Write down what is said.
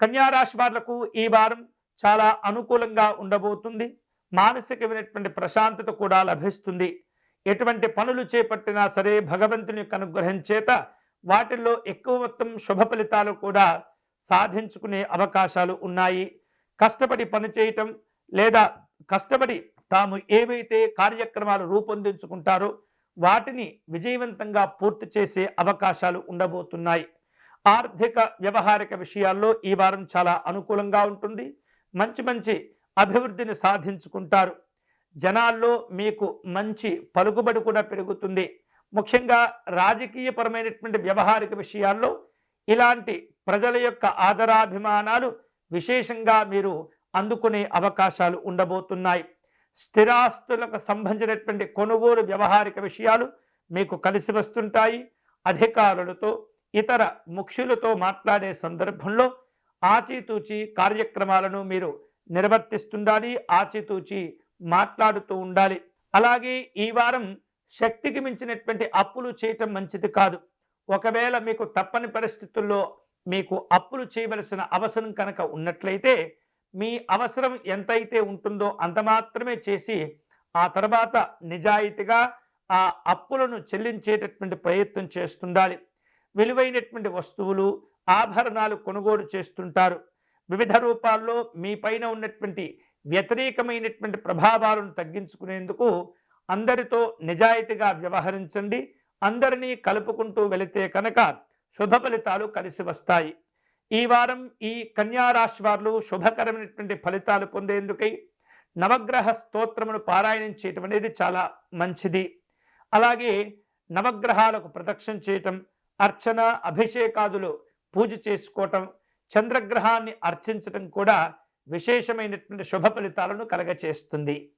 కన్యా రాశి వాళ్లకు ఈ వారం చాలా అనుకూలంగా ఉండబోతుంది. మానసికమైనటువంటి ప్రశాంతత కూడా లభిస్తుంది. ఎటువంటి పనులు చేపట్టినా సరే భగవంతుని యొక్క అనుగ్రహం చేత వాటిల్లో ఎక్కువ మొత్తం శుభ ఫలితాలు కూడా సాధించుకునే అవకాశాలు ఉన్నాయి. కష్టపడి పనిచేయటం లేదా కష్టపడి తాము ఏవైతే కార్యక్రమాలు రూపొందించుకుంటారో వాటిని విజయవంతంగా పూర్తి చేసే అవకాశాలు ఉండబోతున్నాయి. ఆర్థిక వ్యవహారిక విషయాల్లో ఈ వారం చాలా అనుకూలంగా ఉంటుంది. మంచి మంచి అభివృద్ధిని సాధించుకుంటారు. జనాల్లో మీకు మంచి పలుకుబడి కూడా పెరుగుతుంది. ముఖ్యంగా రాజకీయపరమైనటువంటి వ్యవహారిక విషయాల్లో ఇలాంటి ప్రజల యొక్క ఆదరాభిమానాలు విశేషంగా మీరు అందుకునే అవకాశాలు ఉండబోతున్నాయి. స్థిరాస్తులకు సంబంధించినటువంటి కొనుగోలు వ్యవహారిక విషయాలు మీకు కలిసి వస్తుంటాయి. అధికారులతో ఇతర ముఖ్యులతో మాట్లాడే సందర్భంలో ఆచితూచి కార్యక్రమాలను మీరు నిర్వర్తిస్తుండాలి. ఆచితూచి మాట్లాడుతూ ఉండాలి. అలాగే ఈ వారం శక్తికి మించినటువంటి అప్పులు చేయటం మంచిది కాదు. ఒకవేళ మీకు తప్పని పరిస్థితుల్లో మీకు అప్పులు చేయవలసిన అవసరం కనుక ఉన్నట్లయితే మీ అవసరం ఎంతైతే ఉంటుందో అంత మాత్రమే చేసి ఆ తర్వాత నిజాయితీగా ఆ అప్పులను చెల్లించేటటువంటి ప్రయత్నం చేస్తుండాలి. విలువైనటువంటి వస్తువులు ఆభరణాలు కొనుగోలు చేస్తుంటారు. వివిధ రూపాల్లో మీ పైన ఉన్నటువంటి వ్యతిరేకమైనటువంటి ప్రభావాలను తగ్గించుకునేందుకు అందరితో నిజాయితీగా వ్యవహరించండి. అందరినీ కలుపుకుంటూ వెళితే కనుక శుభ ఫలితాలు కలిసి వస్తాయి. ఈ వారం ఈ కన్యా రాశి వారు శుభకరమైనటువంటి ఫలితాలు పొందేందుకై నవగ్రహ స్తోత్రమును పారాయణం చేయటం అనేది చాలా మంచిది. అలాగే నవగ్రహాలకు ప్రదక్షిణ చేయటం, అర్చన అభిషేకాదులు పూజ చేసుకోవటం, చంద్రగ్రహాన్ని అర్చించటం కూడా విశేషమైనటువంటి శుభ ఫలితాలను కలగచేస్తుంది.